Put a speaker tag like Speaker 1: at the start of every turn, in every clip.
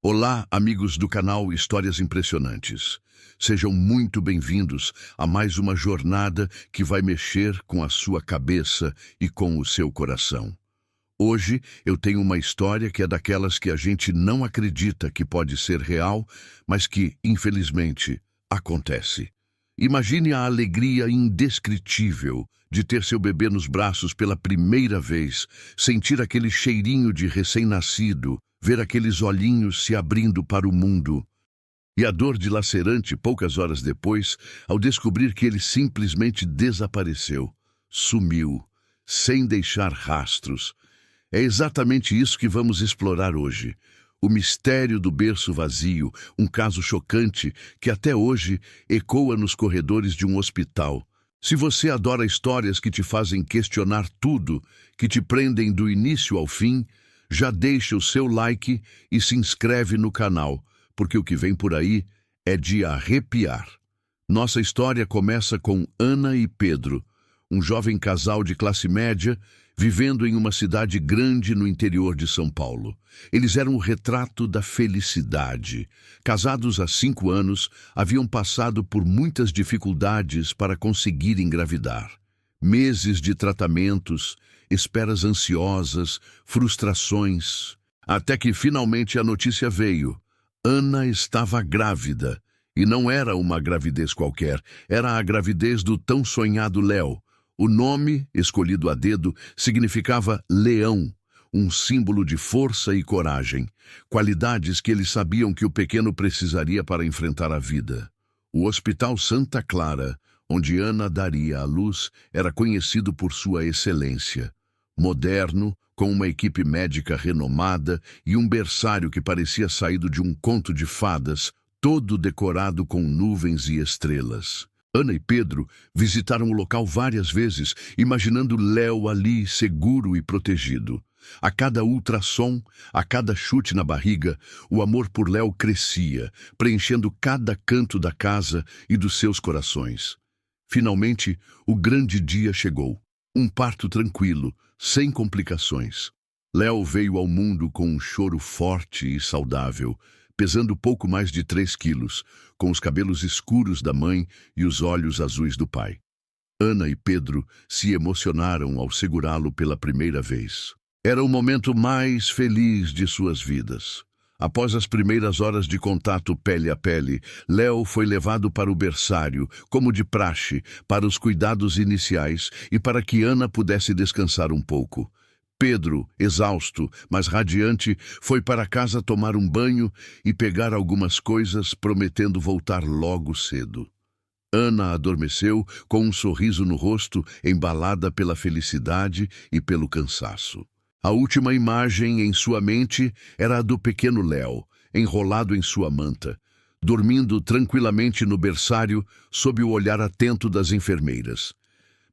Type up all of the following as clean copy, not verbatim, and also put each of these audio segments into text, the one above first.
Speaker 1: Olá, amigos do canal Histórias Impressionantes. Sejam muito bem-vindos a mais uma jornada que vai mexer com a sua cabeça e com o seu coração. Hoje eu tenho uma história que é daquelas que a gente não acredita que pode ser real, mas que, infelizmente, acontece. Imagine a alegria indescritível de ter seu bebê nos braços pela primeira vez, sentir aquele cheirinho de recém-nascido, ver aqueles olhinhos se abrindo para o mundo. E a dor dilacerante poucas horas depois, ao descobrir que ele simplesmente desapareceu, sumiu, sem deixar rastros. É exatamente isso que vamos explorar hoje. O mistério do berço vazio, um caso chocante que até hoje ecoa nos corredores de um hospital. Se você adora histórias que te fazem questionar tudo, que te prendem do início ao fim, já deixa o seu like e se inscreve no canal, porque o que vem por aí é de arrepiar. Nossa história começa com Ana e Pedro, um jovem casal de classe média, vivendo em uma cidade grande no interior de São Paulo. Eles eram o retrato da felicidade. Casados há 5 anos, haviam passado por muitas dificuldades para conseguir engravidar. Meses de tratamentos, esperas ansiosas, frustrações, até que finalmente a notícia veio. Ana estava grávida, e não era uma gravidez qualquer, era a gravidez do tão sonhado Léo. O nome, escolhido a dedo, significava leão, um símbolo de força e coragem, qualidades que eles sabiam que o pequeno precisaria para enfrentar a vida. O Hospital Santa Clara, onde Ana daria à luz, era conhecido por sua excelência. Moderno, com uma equipe médica renomada e um berçário que parecia saído de um conto de fadas, todo decorado com nuvens e estrelas. Ana e Pedro visitaram o local várias vezes, imaginando Léo ali, seguro e protegido. A cada ultrassom, a cada chute na barriga, o amor por Léo crescia, preenchendo cada canto da casa e dos seus corações. Finalmente, o grande dia chegou. Um parto tranquilo, sem complicações. Léo veio ao mundo com um choro forte e saudável, pesando pouco mais de 3 quilos, com os cabelos escuros da mãe e os olhos azuis do pai. Ana e Pedro se emocionaram ao segurá-lo pela primeira vez. Era o momento mais feliz de suas vidas. Após as primeiras horas de contato pele a pele, Léo foi levado para o berçário, como de praxe, para os cuidados iniciais e para que Ana pudesse descansar um pouco. Pedro, exausto, mas radiante, foi para casa tomar um banho e pegar algumas coisas, prometendo voltar logo cedo. Ana adormeceu com um sorriso no rosto, embalada pela felicidade e pelo cansaço. A última imagem em sua mente era a do pequeno Léo, enrolado em sua manta, dormindo tranquilamente no berçário sob o olhar atento das enfermeiras.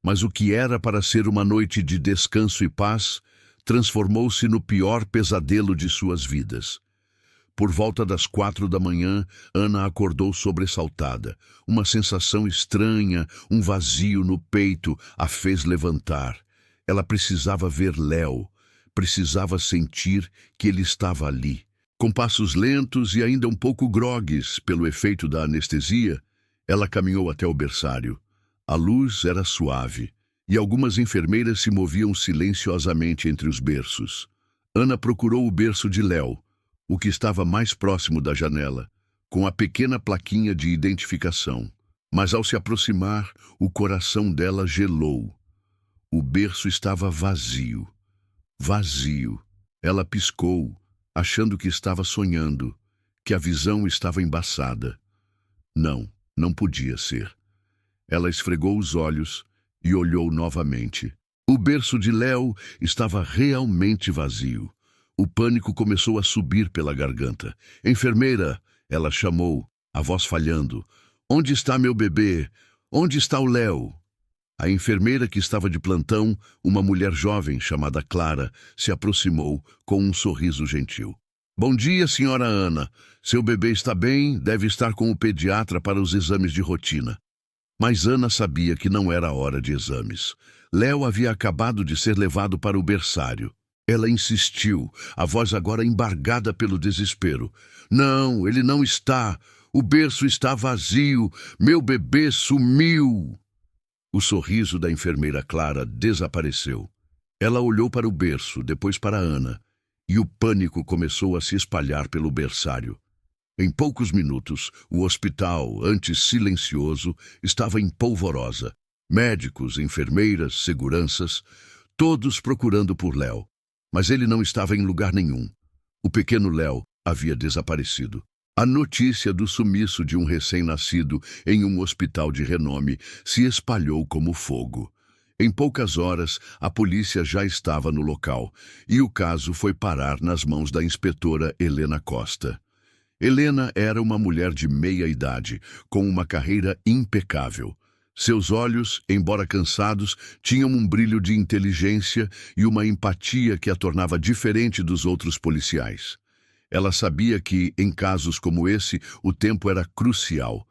Speaker 1: Mas o que era para ser uma noite de descanso e paz transformou-se no pior pesadelo de suas vidas. Por volta das 4 da manhã, Ana acordou sobressaltada. Uma sensação estranha, um vazio no peito, a fez levantar. Ela precisava ver Léo, precisava sentir que ele estava ali. Com passos lentos e ainda um pouco grogues pelo efeito da anestesia, ela caminhou até o berçário. A luz era suave, e algumas enfermeiras se moviam silenciosamente entre os berços. Ana procurou o berço de Léo, o que estava mais próximo da janela, com a pequena plaquinha de identificação. Mas ao se aproximar, o coração dela gelou. O berço estava vazio. Vazio. Ela piscou, achando que estava sonhando, que a visão estava embaçada. Não, não podia ser. Ela esfregou os olhos e olhou novamente. O berço de Léo estava realmente vazio. O pânico começou a subir pela garganta. Enfermeira, ela chamou, a voz falhando. Onde está meu bebê? Onde está o Léo? A enfermeira que estava de plantão, uma mulher jovem chamada Clara, se aproximou com um sorriso gentil. Bom dia, senhora Ana. Seu bebê está bem, deve estar com o pediatra para os exames de rotina. Mas Ana sabia que não era hora de exames. Léo havia acabado de ser levado para o berçário. Ela insistiu, a voz agora embargada pelo desespero. Não, ele não está. O berço está vazio. Meu bebê sumiu. O sorriso da enfermeira Clara desapareceu. Ela olhou para o berço, depois para Ana, e o pânico começou a se espalhar pelo berçário. Em poucos minutos, o hospital, antes silencioso, estava em polvorosa. Médicos, enfermeiras, seguranças, todos procurando por Léo. Mas ele não estava em lugar nenhum. O pequeno Léo havia desaparecido. A notícia do sumiço de um recém-nascido em um hospital de renome se espalhou como fogo. Em poucas horas, a polícia já estava no local e o caso foi parar nas mãos da inspetora Helena Costa. Helena era uma mulher de meia idade, com uma carreira impecável. Seus olhos, embora cansados, tinham um brilho de inteligência e uma empatia que a tornava diferente dos outros policiais. Ela sabia que, em casos como esse, o tempo era crucial.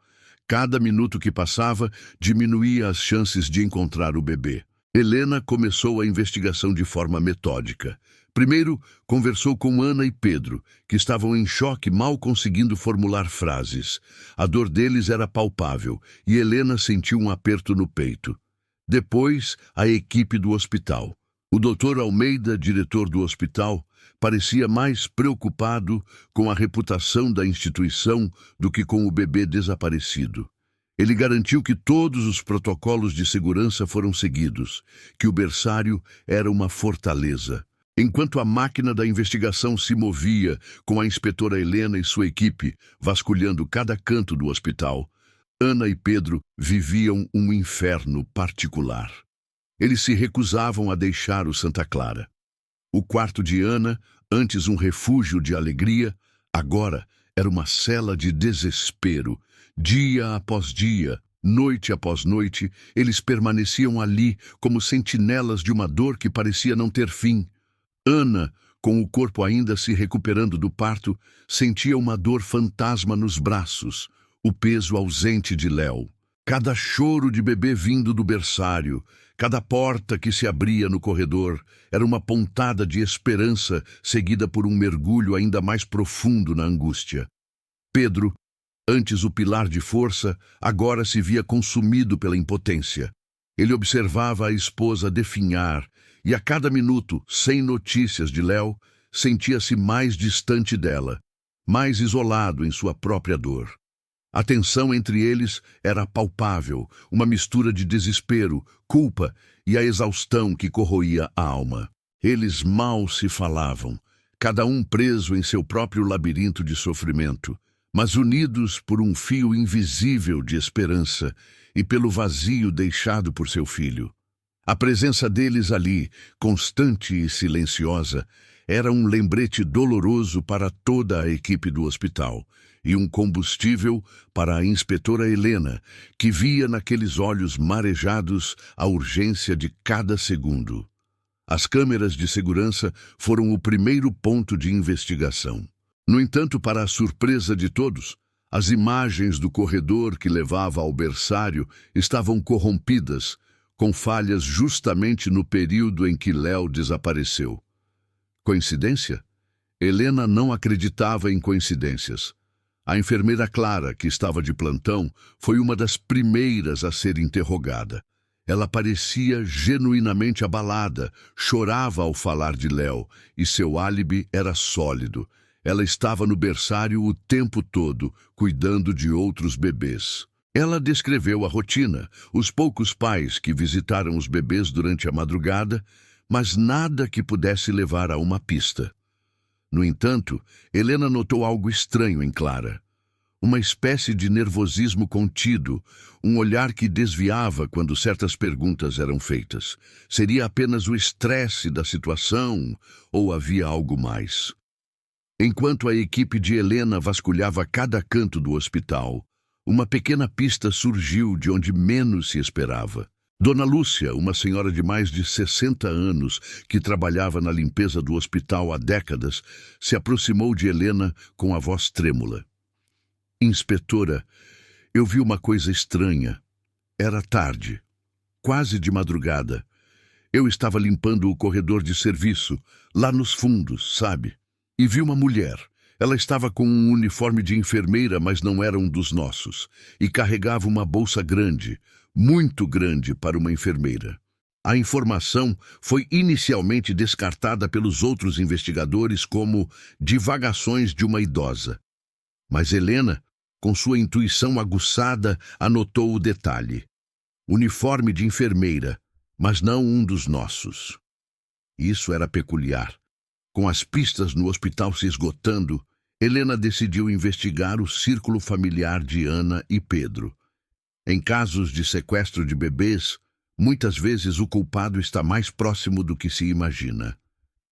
Speaker 1: Cada minuto que passava diminuía as chances de encontrar o bebê. Helena começou a investigação de forma metódica. Primeiro, conversou com Ana e Pedro, que estavam em choque, mal conseguindo formular frases. A dor deles era palpável e Helena sentiu um aperto no peito. Depois, a equipe do hospital. O Dr. Almeida, diretor do hospital, parecia mais preocupado com a reputação da instituição do que com o bebê desaparecido. Ele garantiu que todos os protocolos de segurança foram seguidos, que o berçário era uma fortaleza. Enquanto a máquina da investigação se movia, com a inspetora Helena e sua equipe vasculhando cada canto do hospital, Ana e Pedro viviam um inferno particular. Eles se recusavam a deixar o Santa Clara. O quarto de Ana, antes um refúgio de alegria, agora era uma cela de desespero. Dia após dia, noite após noite, eles permaneciam ali como sentinelas de uma dor que parecia não ter fim. Ana, com o corpo ainda se recuperando do parto, sentia uma dor fantasma nos braços, o peso ausente de Léo. Cada choro de bebê vindo do berçário, cada porta que se abria no corredor, era uma pontada de esperança seguida por um mergulho ainda mais profundo na angústia. Pedro, antes o pilar de força, agora se via consumido pela impotência. Ele observava a esposa definhar e a cada minuto, sem notícias de Léo, sentia-se mais distante dela, mais isolado em sua própria dor. A tensão entre eles era palpável, uma mistura de desespero, culpa e a exaustão que corroía a alma. Eles mal se falavam, cada um preso em seu próprio labirinto de sofrimento, mas unidos por um fio invisível de esperança e pelo vazio deixado por seu filho. A presença deles ali, constante e silenciosa, era um lembrete doloroso para toda a equipe do hospital e um combustível para a inspetora Helena, que via naqueles olhos marejados a urgência de cada segundo. As câmeras de segurança foram o primeiro ponto de investigação. No entanto, para a surpresa de todos, as imagens do corredor que levava ao berçário estavam corrompidas, com falhas justamente no período em que Léo desapareceu. Coincidência? Helena não acreditava em coincidências. A enfermeira Clara, que estava de plantão, foi uma das primeiras a ser interrogada. Ela parecia genuinamente abalada, chorava ao falar de Léo, e seu álibi era sólido. Ela estava no berçário o tempo todo, cuidando de outros bebês. Ela descreveu a rotina, os poucos pais que visitaram os bebês durante a madrugada, mas nada que pudesse levar a uma pista. No entanto, Helena notou algo estranho em Clara. Uma espécie de nervosismo contido, um olhar que desviava quando certas perguntas eram feitas. Seria apenas o estresse da situação ou havia algo mais? Enquanto a equipe de Helena vasculhava cada canto do hospital, uma pequena pista surgiu de onde menos se esperava. Dona Lúcia, uma senhora de mais de 60 anos que trabalhava na limpeza do hospital há décadas, se aproximou de Helena com a voz trêmula. Inspetora, eu vi uma coisa estranha. Era tarde, quase de madrugada. Eu estava limpando o corredor de serviço, lá nos fundos, sabe? E vi uma mulher. Ela estava com um uniforme de enfermeira, mas não era um dos nossos, e carregava uma bolsa grande, muito grande para uma enfermeira. A informação foi inicialmente descartada pelos outros investigadores como divagações de uma idosa. Mas Helena, com sua intuição aguçada, anotou o detalhe. Uniforme de enfermeira, mas não um dos nossos. Isso era peculiar. Com as pistas no hospital se esgotando, Helena decidiu investigar o círculo familiar de Ana e Pedro. Em casos de sequestro de bebês, muitas vezes o culpado está mais próximo do que se imagina.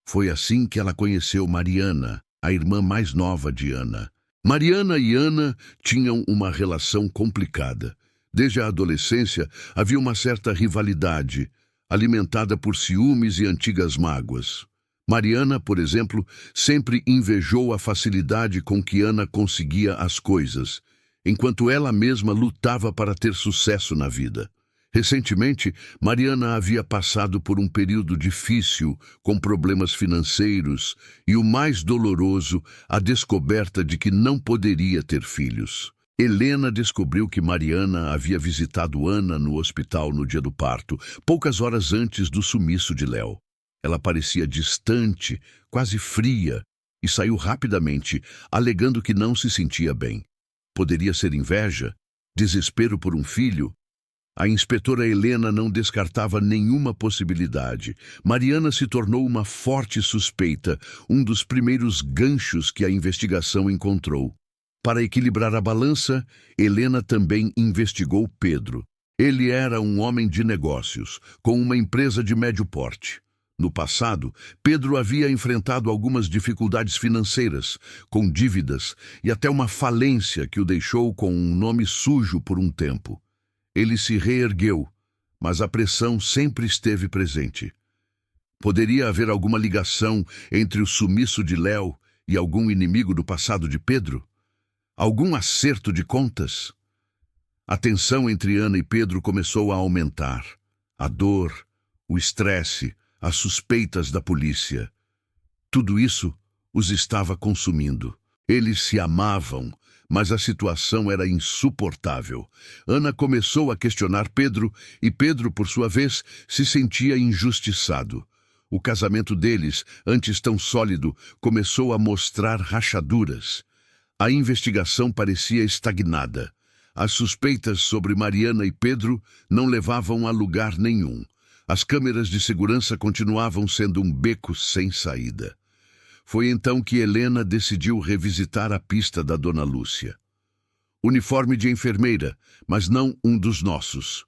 Speaker 1: Foi assim que ela conheceu Mariana, a irmã mais nova de Ana. Mariana e Ana tinham uma relação complicada. Desde a adolescência havia uma certa rivalidade, alimentada por ciúmes e antigas mágoas. Mariana, por exemplo, sempre invejou a facilidade com que Ana conseguia as coisas, enquanto ela mesma lutava para ter sucesso na vida. Recentemente, Mariana havia passado por um período difícil, com problemas financeiros e, o mais doloroso, a descoberta de que não poderia ter filhos. Helena descobriu que Mariana havia visitado Ana no hospital no dia do parto, poucas horas antes do sumiço de Léo. Ela parecia distante, quase fria, e saiu rapidamente, alegando que não se sentia bem. Poderia ser inveja? Desespero por um filho? A inspetora Helena não descartava nenhuma possibilidade. Mariana se tornou uma forte suspeita, um dos primeiros ganchos que a investigação encontrou. Para equilibrar a balança, Helena também investigou Pedro. Ele era um homem de negócios, com uma empresa de médio porte. No passado, Pedro havia enfrentado algumas dificuldades financeiras, com dívidas e até uma falência que o deixou com um nome sujo por um tempo. Ele se reergueu, mas a pressão sempre esteve presente. Poderia haver alguma ligação entre o sumiço de Léo e algum inimigo do passado de Pedro? Algum acerto de contas? A tensão entre Ana e Pedro começou a aumentar. A dor, o estresse, as suspeitas da polícia. Tudo isso os estava consumindo. Eles se amavam, mas a situação era insuportável. Ana começou a questionar Pedro e Pedro, por sua vez, se sentia injustiçado. O casamento deles, antes tão sólido, começou a mostrar rachaduras. A investigação parecia estagnada. As suspeitas sobre Mariana e Pedro não levavam a lugar nenhum. As câmeras de segurança continuavam sendo um beco sem saída. Foi então que Helena decidiu revisitar a pista da Dona Lúcia. Uniforme de enfermeira, mas não um dos nossos.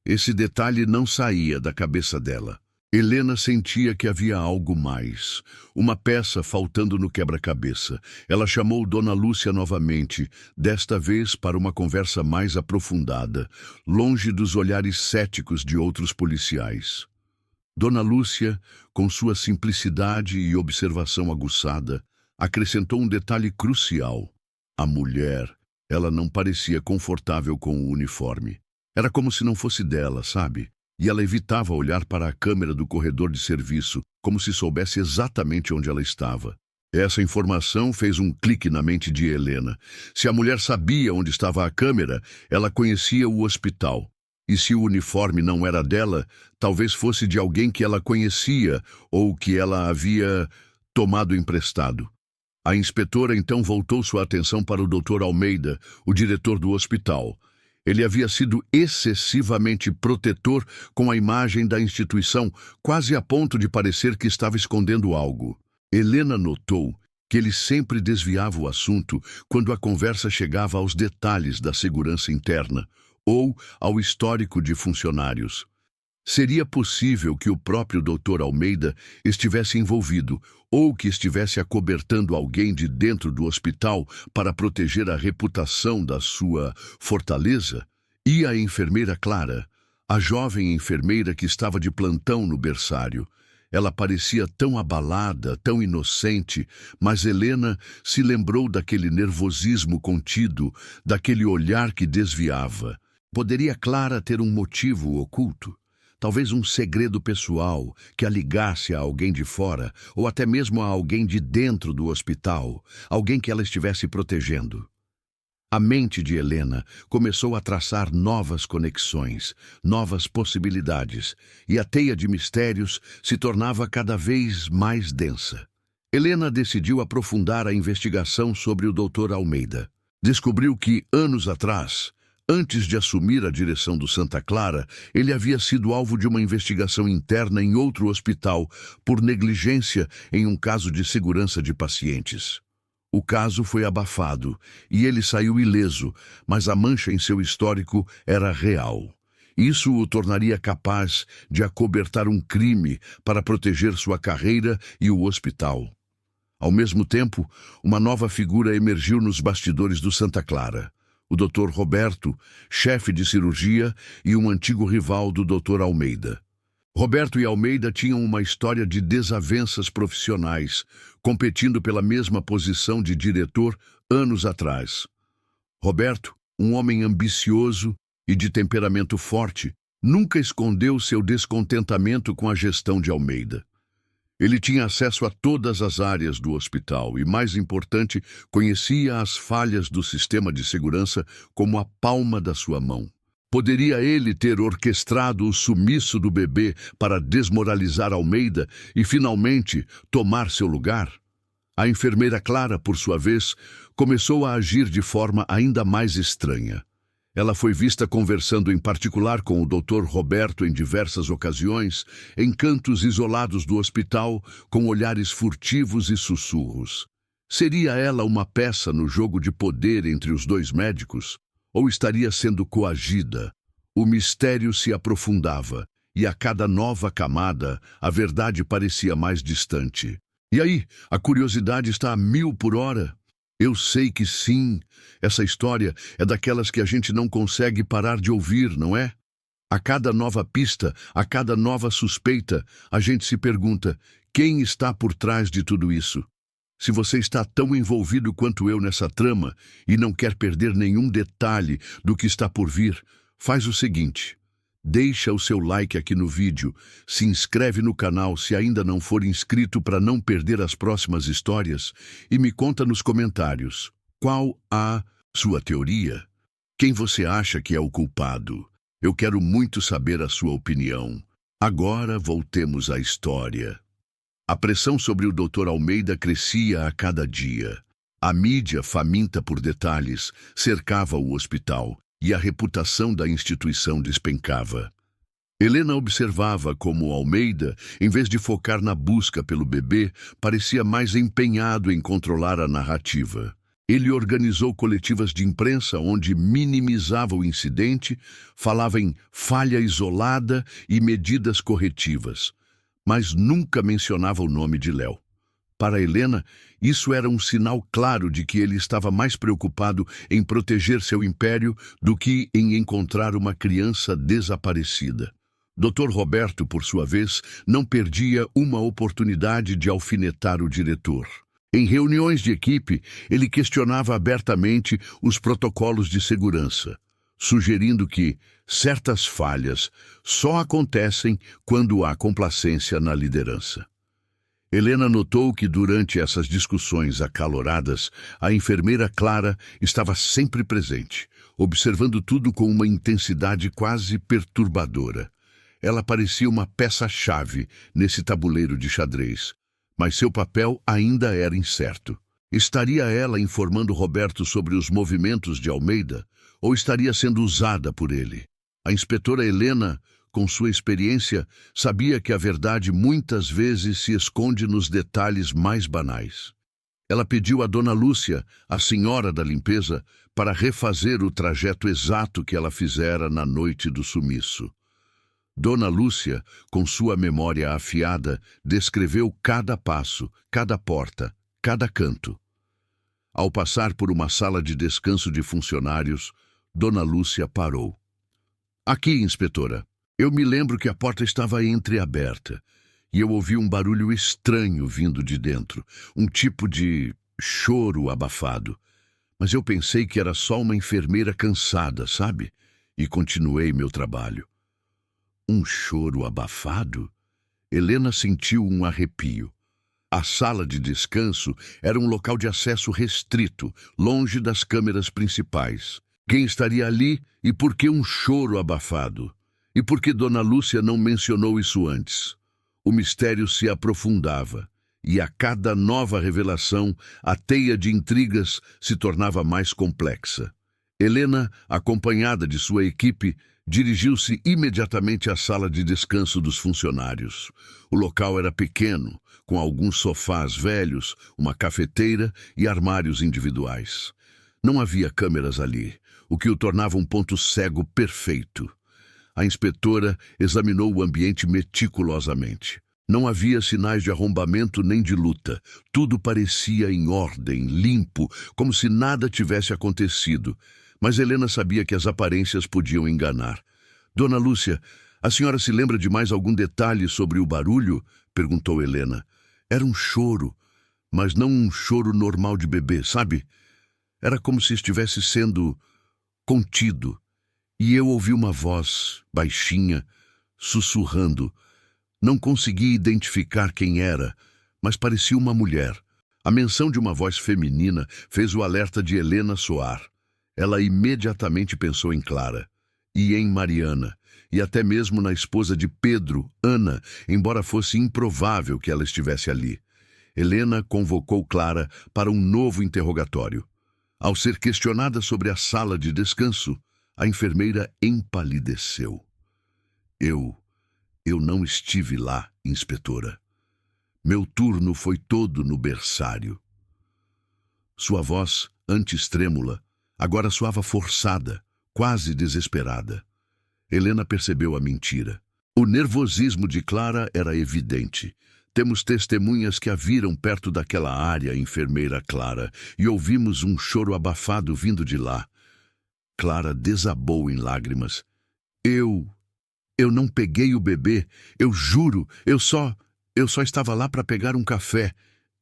Speaker 1: Esse detalhe não saía da cabeça dela. Helena sentia que havia algo mais, uma peça faltando no quebra-cabeça. Ela chamou Dona Lúcia novamente, desta vez para uma conversa mais aprofundada, longe dos olhares céticos de outros policiais. Dona Lúcia, com sua simplicidade e observação aguçada, acrescentou um detalhe crucial. A mulher, ela não parecia confortável com o uniforme. Era como se não fosse dela, sabe? E ela evitava olhar para a câmera do corredor de serviço, como se soubesse exatamente onde ela estava. Essa informação fez um clique na mente de Helena. Se a mulher sabia onde estava a câmera, ela conhecia o hospital. E se o uniforme não era dela, talvez fosse de alguém que ela conhecia ou que ela havia tomado emprestado. A inspetora então voltou sua atenção para o Dr. Almeida, o diretor do hospital. Ele havia sido excessivamente protetor com a imagem da instituição, quase a ponto de parecer que estava escondendo algo. Helena notou que ele sempre desviava o assunto quando a conversa chegava aos detalhes da segurança interna ou ao histórico de funcionários. Seria possível que o próprio Dr. Almeida estivesse envolvido ou que estivesse acobertando alguém de dentro do hospital para proteger a reputação da sua fortaleza? E a enfermeira Clara, a jovem enfermeira que estava de plantão no berçário. Ela parecia tão abalada, tão inocente, mas Helena se lembrou daquele nervosismo contido, daquele olhar que desviava. Poderia Clara ter um motivo oculto? talvez um segredo pessoal que a ligasse a alguém de fora ou até mesmo a alguém de dentro do hospital, alguém que ela estivesse protegendo. A mente de Helena começou a traçar novas conexões, novas possibilidades, e a teia de mistérios se tornava cada vez mais densa. Helena decidiu aprofundar a investigação sobre o Dr. Almeida. Descobriu que, anos atrás, antes de assumir a direção do Santa Clara, ele havia sido alvo de uma investigação interna em outro hospital por negligência em um caso de segurança de pacientes. O caso foi abafado e ele saiu ileso, mas a mancha em seu histórico era real. Isso o tornaria capaz de acobertar um crime para proteger sua carreira e o hospital. Ao mesmo tempo, uma nova figura emergiu nos bastidores do Santa Clara. O Dr. Roberto, chefe de cirurgia e um antigo rival do Dr. Almeida. Roberto e Almeida tinham uma história de desavenças profissionais, competindo pela mesma posição de diretor anos atrás. Roberto, um homem ambicioso e de temperamento forte, nunca escondeu seu descontentamento com a gestão de Almeida. Ele tinha acesso a todas as áreas do hospital e, mais importante, conhecia as falhas do sistema de segurança como a palma da sua mão. Poderia ele ter orquestrado o sumiço do bebê para desmoralizar Almeida e, finalmente, tomar seu lugar? A enfermeira Clara, por sua vez, começou a agir de forma ainda mais estranha. Ela foi vista conversando em particular com o Dr. Roberto em diversas ocasiões, em cantos isolados do hospital, com olhares furtivos e sussurros. Seria ela uma peça no jogo de poder entre os dois médicos? Ou estaria sendo coagida? O mistério se aprofundava, e a cada nova camada, a verdade parecia mais distante. E aí, a curiosidade está a 1000 por hora? Eu sei que sim, essa história é daquelas que a gente não consegue parar de ouvir, não é? A cada nova pista, a cada nova suspeita, a gente se pergunta, quem está por trás de tudo isso? Se você está tão envolvido quanto eu nessa trama e não quer perder nenhum detalhe do que está por vir, faz o seguinte: deixa o seu like aqui no vídeo, se inscreve no canal se ainda não for inscrito para não perder as próximas histórias e me conta nos comentários qual a sua teoria. Quem você acha que é o culpado? Eu quero muito saber a sua opinião. Agora voltemos à história. A pressão sobre o Dr. Almeida crescia a cada dia. A mídia, faminta por detalhes, cercava o hospital e a reputação da instituição despencava. Helena observava como Almeida, em vez de focar na busca pelo bebê, parecia mais empenhado em controlar a narrativa. Ele organizou coletivas de imprensa onde minimizava o incidente, falava em falha isolada e medidas corretivas, mas nunca mencionava o nome de Léo. Para Helena, isso era um sinal claro de que ele estava mais preocupado em proteger seu império do que em encontrar uma criança desaparecida. Dr. Roberto, por sua vez, não perdia uma oportunidade de alfinetar o diretor. Em reuniões de equipe, ele questionava abertamente os protocolos de segurança, sugerindo que certas falhas só acontecem quando há complacência na liderança. Helena notou que durante essas discussões acaloradas, a enfermeira Clara estava sempre presente, observando tudo com uma intensidade quase perturbadora. Ela parecia uma peça-chave nesse tabuleiro de xadrez, mas seu papel ainda era incerto. Estaria ela informando Roberto sobre os movimentos de Almeida, ou estaria sendo usada por ele? A inspetora Helena, com sua experiência, sabia que a verdade muitas vezes se esconde nos detalhes mais banais. Ela pediu a Dona Lúcia, a senhora da limpeza, para refazer o trajeto exato que ela fizera na noite do sumiço. Dona Lúcia, com sua memória afiada, descreveu cada passo, cada porta, cada canto. Ao passar por uma sala de descanso de funcionários, Dona Lúcia parou. Aqui, inspetora. Eu me lembro que a porta estava entreaberta e eu ouvi um barulho estranho vindo de dentro, um tipo de choro abafado. Mas eu pensei que era só uma enfermeira cansada, sabe? E continuei meu trabalho. Um choro abafado? Helena sentiu um arrepio. A sala de descanso era um local de acesso restrito, longe das câmeras principais. Quem estaria ali e por que um choro abafado? E por que Dona Lúcia não mencionou isso antes? O mistério se aprofundava, e a cada nova revelação, a teia de intrigas se tornava mais complexa. Helena, acompanhada de sua equipe, dirigiu-se imediatamente à sala de descanso dos funcionários. O local era pequeno, com alguns sofás velhos, uma cafeteira e armários individuais. Não havia câmeras ali, o que o tornava um ponto cego perfeito. A inspetora examinou o ambiente meticulosamente. Não havia sinais de arrombamento nem de luta. Tudo parecia em ordem, limpo, como se nada tivesse acontecido. Mas Helena sabia que as aparências podiam enganar. Dona Lúcia, a senhora se lembra de mais algum detalhe sobre o barulho? Perguntou Helena. Era um choro, mas não um choro normal de bebê, sabe? Era como se estivesse sendo contido. E eu ouvi uma voz, baixinha, sussurrando. Não consegui identificar quem era, mas parecia uma mulher. A menção de uma voz feminina fez o alerta de Helena soar. Ela imediatamente pensou em Clara, e em Mariana, e até mesmo na esposa de Pedro, Ana, embora fosse improvável que ela estivesse ali. Helena convocou Clara para um novo interrogatório. Ao ser questionada sobre a sala de descanso, a enfermeira empalideceu. Eu não estive lá, inspetora. Meu turno foi todo no berçário. Sua voz, antes trêmula, agora soava forçada, quase desesperada. Helena percebeu a mentira. O nervosismo de Clara era evidente. Temos testemunhas que a viram perto daquela área, enfermeira Clara, e ouvimos um choro abafado vindo de lá. Clara desabou em lágrimas. Eu não peguei o bebê, eu juro, eu só estava lá para pegar um café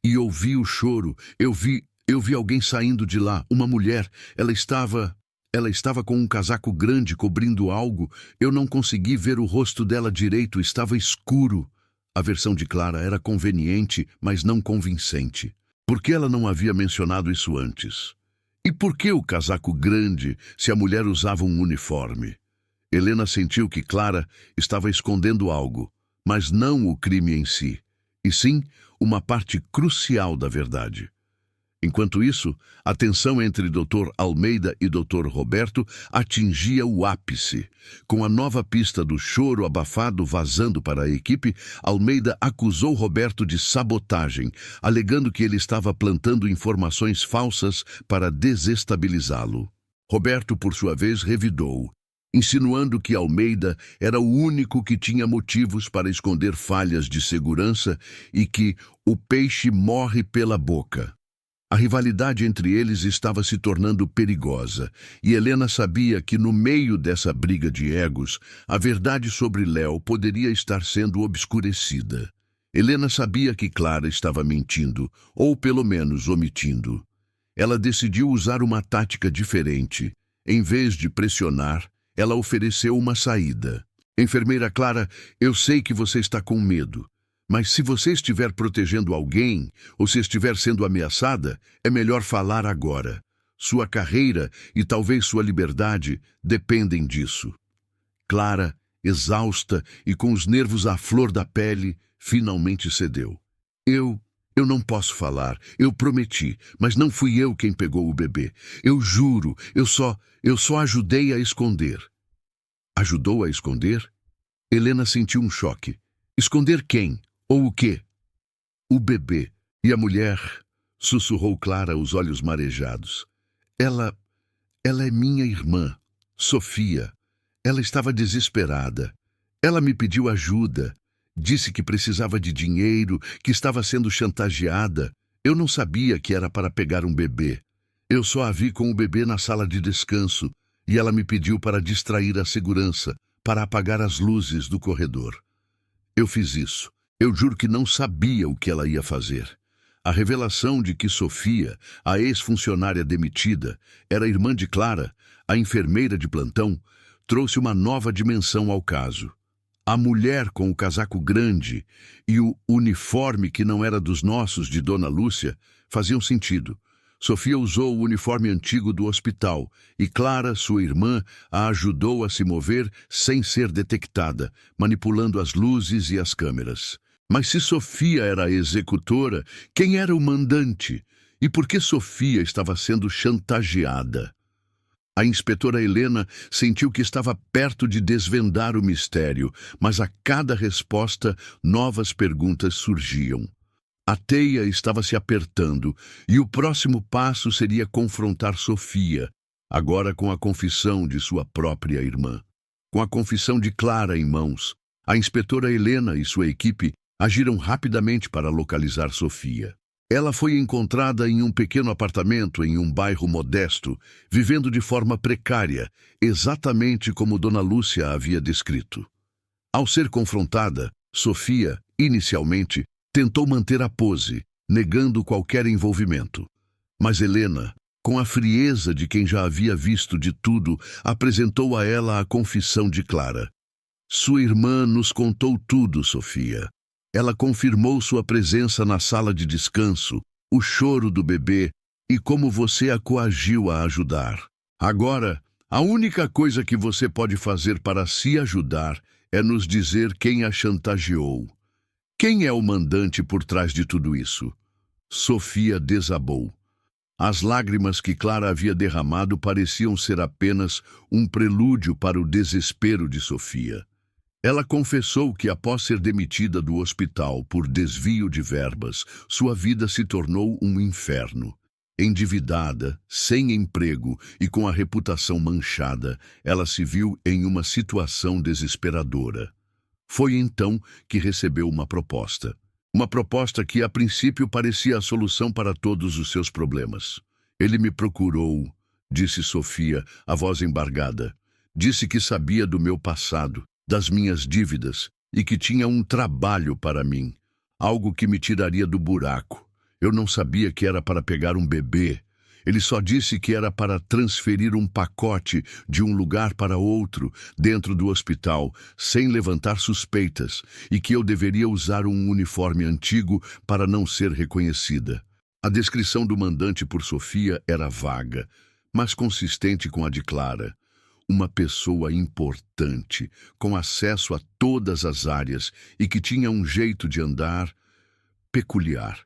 Speaker 1: e ouvi o choro. Eu vi alguém saindo de lá, uma mulher. Ela estava com um casaco grande cobrindo algo. Eu não consegui ver o rosto dela direito, estava escuro. A versão de Clara era conveniente, mas não convincente. Por que ela não havia mencionado isso antes? E por que o casaco grande, se a mulher usava um uniforme? Helena sentiu que Clara estava escondendo algo, mas não o crime em si, e sim uma parte crucial da verdade. Enquanto isso, a tensão entre Dr. Almeida e Dr. Roberto atingia o ápice. Com a nova pista do choro abafado vazando para a equipe, Almeida acusou Roberto de sabotagem, alegando que ele estava plantando informações falsas para desestabilizá-lo. Roberto, por sua vez, revidou, insinuando que Almeida era o único que tinha motivos para esconder falhas de segurança e que o peixe morre pela boca. A rivalidade entre eles estava se tornando perigosa, e Helena sabia que no meio dessa briga de egos, a verdade sobre Léo poderia estar sendo obscurecida. Helena sabia que Clara estava mentindo, ou pelo menos omitindo. Ela decidiu usar uma tática diferente. Em vez de pressionar, ela ofereceu uma saída. Enfermeira Clara, eu sei que você está com medo. Mas se você estiver protegendo alguém, ou se estiver sendo ameaçada, é melhor falar agora. Sua carreira e talvez sua liberdade dependem disso. Clara, exausta e com os nervos à flor da pele, finalmente cedeu. Eu não posso falar, eu prometi, mas não fui eu quem pegou o bebê. Eu juro, eu só ajudei a esconder. Ajudou a esconder? Helena sentiu um choque. Esconder quem? Ou o quê? O bebê. E a mulher, sussurrou Clara, os olhos marejados. Ela é minha irmã, Sofia. Ela estava desesperada. Ela me pediu ajuda. Disse que precisava de dinheiro, que estava sendo chantageada. Eu não sabia que era para pegar um bebê. Eu só a vi com o bebê na sala de descanso, e ela me pediu para distrair a segurança, para apagar as luzes do corredor. Eu fiz isso. Eu juro que não sabia o que ela ia fazer. A revelação de que Sofia, a ex-funcionária demitida, era irmã de Clara, a enfermeira de plantão, trouxe uma nova dimensão ao caso. A mulher com o casaco grande e o uniforme que não era dos nossos de Dona Lúcia faziam sentido. Sofia usou o uniforme antigo do hospital e Clara, sua irmã, a ajudou a se mover sem ser detectada, manipulando as luzes e as câmeras. Mas se Sofia era a executora, quem era o mandante? E por que Sofia estava sendo chantageada? A inspetora Helena sentiu que estava perto de desvendar o mistério, mas a cada resposta, novas perguntas surgiam. A teia estava se apertando, e o próximo passo seria confrontar Sofia, agora com a confissão de sua própria irmã. Com a confissão de Clara em mãos, a inspetora Helena e sua equipe agiram rapidamente para localizar Sofia. Ela foi encontrada em um pequeno apartamento em um bairro modesto, vivendo de forma precária, exatamente como Dona Lúcia havia descrito. Ao ser confrontada, Sofia, inicialmente, tentou manter a pose, negando qualquer envolvimento. Mas Helena, com a frieza de quem já havia visto de tudo, apresentou a ela a confissão de Clara. Sua irmã nos contou tudo, Sofia. Ela confirmou sua presença na sala de descanso, o choro do bebê e como você a coagiu a ajudar. Agora, a única coisa que você pode fazer para se ajudar é nos dizer quem a chantageou. Quem é o mandante por trás de tudo isso? Sofia desabou. As lágrimas que Clara havia derramado pareciam ser apenas um prelúdio para o desespero de Sofia. Ela confessou que, após ser demitida do hospital por desvio de verbas, sua vida se tornou um inferno. Endividada, sem emprego e com a reputação manchada, ela se viu em uma situação desesperadora. Foi então que recebeu uma proposta. Uma proposta que, a princípio, parecia a solução para todos os seus problemas. Ele me procurou, disse Sofia, a voz embargada. Disse que sabia do meu passado, das minhas dívidas, e que tinha um trabalho para mim, algo que me tiraria do buraco. Eu não sabia que era para pegar um bebê. Ele só disse que era para transferir um pacote de um lugar para outro dentro do hospital, sem levantar suspeitas, e que eu deveria usar um uniforme antigo para não ser reconhecida. A descrição do mandante por Sofia era vaga, mas consistente com a de Clara. Uma pessoa importante, com acesso a todas as áreas e que tinha um jeito de andar peculiar.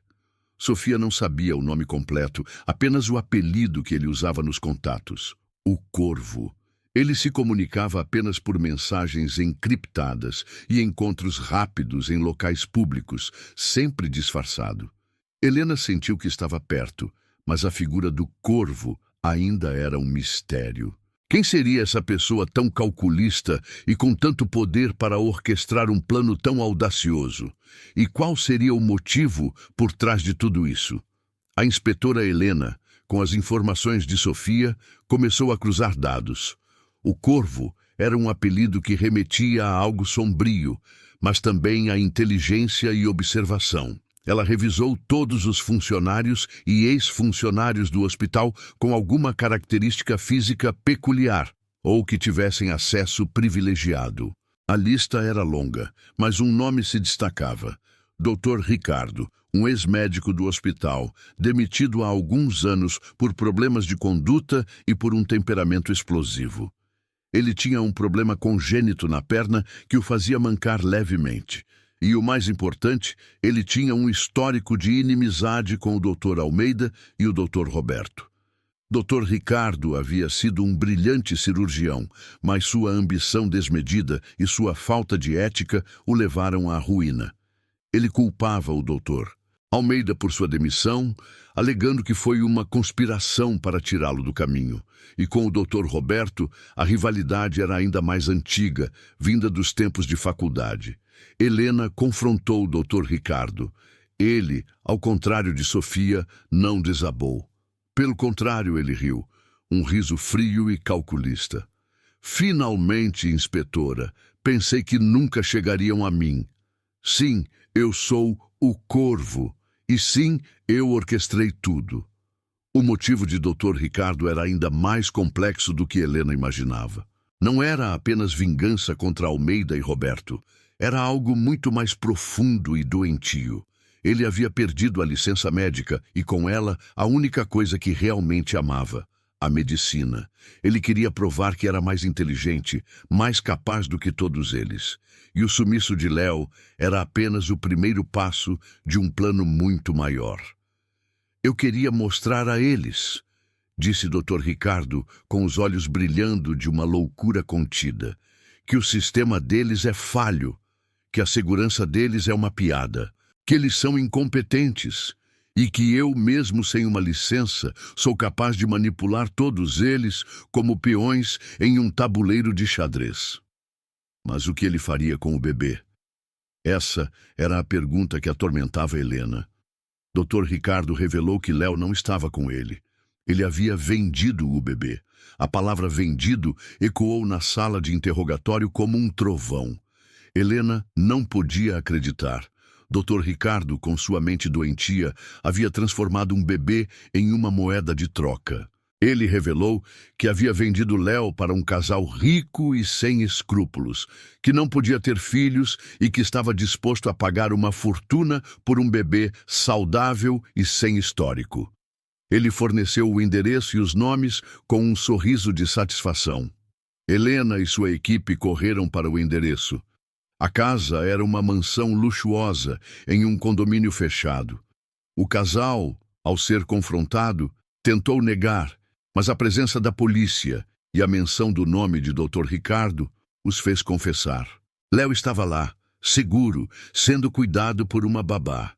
Speaker 1: Sofia não sabia o nome completo, apenas o apelido que ele usava nos contatos: o Corvo. Ele se comunicava apenas por mensagens encriptadas e encontros rápidos em locais públicos, sempre disfarçado. Helena sentiu que estava perto, mas a figura do Corvo ainda era um mistério. Quem seria essa pessoa tão calculista e com tanto poder para orquestrar um plano tão audacioso? E qual seria o motivo por trás de tudo isso? A inspetora Helena, com as informações de Sofia, começou a cruzar dados. O Corvo era um apelido que remetia a algo sombrio, mas também a inteligência e observação. Ela revisou todos os funcionários e ex-funcionários do hospital com alguma característica física peculiar ou que tivessem acesso privilegiado. A lista era longa, mas um nome se destacava: Dr. Ricardo, um ex-médico do hospital, demitido há alguns anos por problemas de conduta e por um temperamento explosivo. Ele tinha um problema congênito na perna que o fazia mancar levemente. E o mais importante, ele tinha um histórico de inimizade com o Dr. Almeida e o Dr. Roberto. Dr. Ricardo havia sido um brilhante cirurgião, mas sua ambição desmedida e sua falta de ética o levaram à ruína. Ele culpava o Dr. Almeida por sua demissão, alegando que foi uma conspiração para tirá-lo do caminho. E com o Dr. Roberto, a rivalidade era ainda mais antiga, vinda dos tempos de faculdade. Helena confrontou o Dr. Ricardo. Ele, ao contrário de Sofia, não desabou. Pelo contrário, ele riu, um riso frio e calculista. Finalmente, inspetora, pensei que nunca chegariam a mim. Sim, eu sou o Corvo. E sim, eu orquestrei tudo. O motivo de Dr. Ricardo era ainda mais complexo do que Helena imaginava. Não era apenas vingança contra Almeida e Roberto. Era algo muito mais profundo e doentio. Ele havia perdido a licença médica e, com ela, a única coisa que realmente amava: a medicina. Ele queria provar que era mais inteligente, mais capaz do que todos eles. E o sumiço de Léo era apenas o primeiro passo de um plano muito maior. Eu queria mostrar a eles, disse Dr. Ricardo, com os olhos brilhando de uma loucura contida, que o sistema deles é falho, que a segurança deles é uma piada, que eles são incompetentes e que eu, mesmo sem uma licença, sou capaz de manipular todos eles como peões em um tabuleiro de xadrez. Mas o que ele faria com o bebê? Essa era a pergunta que atormentava Helena. Dr. Ricardo revelou que Léo não estava com ele. Ele havia vendido o bebê. A palavra vendido ecoou na sala de interrogatório como um trovão. Helena não podia acreditar. Dr. Ricardo, com sua mente doentia, havia transformado um bebê em uma moeda de troca. Ele revelou que havia vendido Léo para um casal rico e sem escrúpulos, que não podia ter filhos e que estava disposto a pagar uma fortuna por um bebê saudável e sem histórico. Ele forneceu o endereço e os nomes com um sorriso de satisfação. Helena e sua equipe correram para o endereço. A casa era uma mansão luxuosa em um condomínio fechado. O casal, ao ser confrontado, tentou negar, mas a presença da polícia e a menção do nome de Dr. Ricardo os fez confessar. Léo estava lá, seguro, sendo cuidado por uma babá.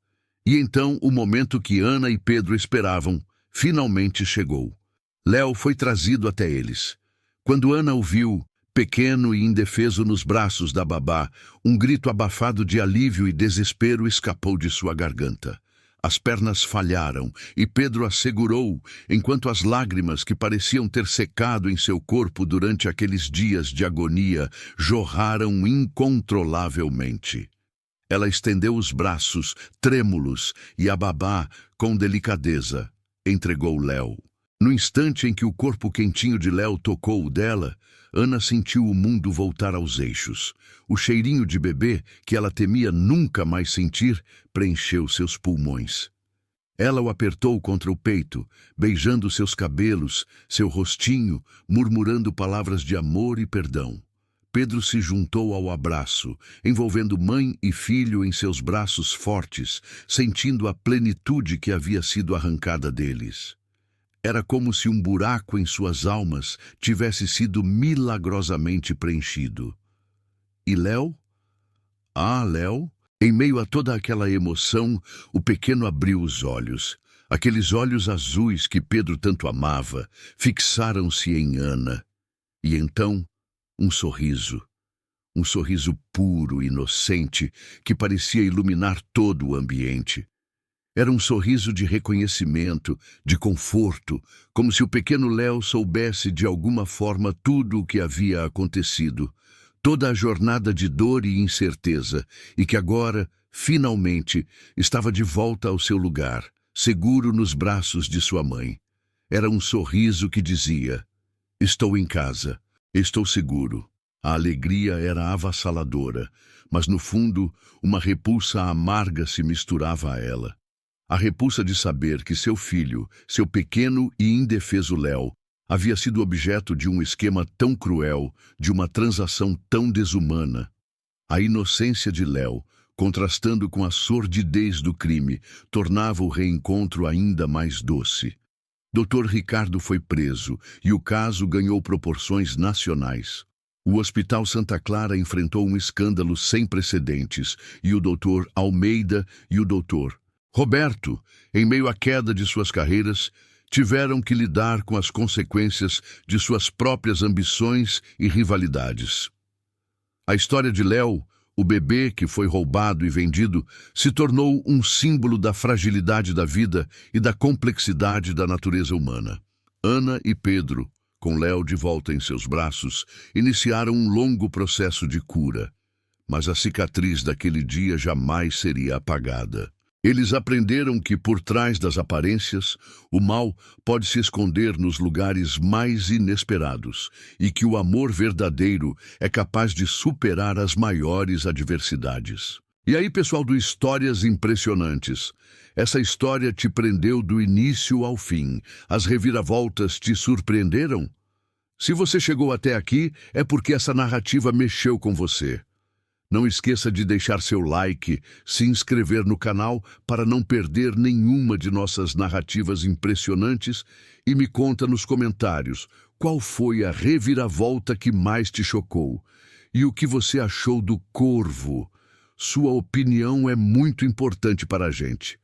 Speaker 1: E então o momento que Ana e Pedro esperavam finalmente chegou. Léo foi trazido até eles. Quando Ana o viu, pequeno e indefeso nos braços da babá, um grito abafado de alívio e desespero escapou de sua garganta. As pernas falharam e Pedro a segurou, enquanto as lágrimas que pareciam ter secado em seu corpo durante aqueles dias de agonia jorraram incontrolavelmente. Ela estendeu os braços, trêmulos, e a babá, com delicadeza, entregou Léo. No instante em que o corpo quentinho de Léo tocou o dela, Ana sentiu o mundo voltar aos eixos. O cheirinho de bebê, que ela temia nunca mais sentir, preencheu seus pulmões. Ela o apertou contra o peito, beijando seus cabelos, seu rostinho, murmurando palavras de amor e perdão. Pedro se juntou ao abraço, envolvendo mãe e filho em seus braços fortes, sentindo a plenitude que havia sido arrancada deles. Era como se um buraco em suas almas tivesse sido milagrosamente preenchido. E Léo? Ah, Léo? Em meio a toda aquela emoção, o pequeno abriu os olhos. Aqueles olhos azuis que Pedro tanto amava fixaram-se em Ana. E então, um sorriso puro e inocente que parecia iluminar todo o ambiente. Era um sorriso de reconhecimento, de conforto, como se o pequeno Léo soubesse de alguma forma tudo o que havia acontecido, toda a jornada de dor e incerteza, e que agora, finalmente, estava de volta ao seu lugar, seguro nos braços de sua mãe. Era um sorriso que dizia: estou em casa, estou seguro. A alegria era avassaladora, mas no fundo, uma repulsa amarga se misturava a ela. A repulsa de saber que seu filho, seu pequeno e indefeso Léo, havia sido objeto de um esquema tão cruel, de uma transação tão desumana. A inocência de Léo, contrastando com a sordidez do crime, tornava o reencontro ainda mais doce. Dr. Ricardo foi preso e o caso ganhou proporções nacionais. O Hospital Santa Clara enfrentou um escândalo sem precedentes e o Dr. Almeida e o Dr. Roberto, em meio à queda de suas carreiras, tiveram que lidar com as consequências de suas próprias ambições e rivalidades. A história de Léo, o bebê que foi roubado e vendido, se tornou um símbolo da fragilidade da vida e da complexidade da natureza humana. Ana e Pedro, com Léo de volta em seus braços, iniciaram um longo processo de cura, mas a cicatriz daquele dia jamais seria apagada. Eles aprenderam que, por trás das aparências, o mal pode se esconder nos lugares mais inesperados e que o amor verdadeiro é capaz de superar as maiores adversidades. E aí, pessoal do Histórias Impressionantes, essa história te prendeu do início ao fim? As reviravoltas te surpreenderam? Se você chegou até aqui, é porque essa narrativa mexeu com você. Não esqueça de deixar seu like, se inscrever no canal para não perder nenhuma de nossas narrativas impressionantes e me conta nos comentários qual foi a reviravolta que mais te chocou e o que você achou do Corvo. Sua opinião é muito importante para a gente.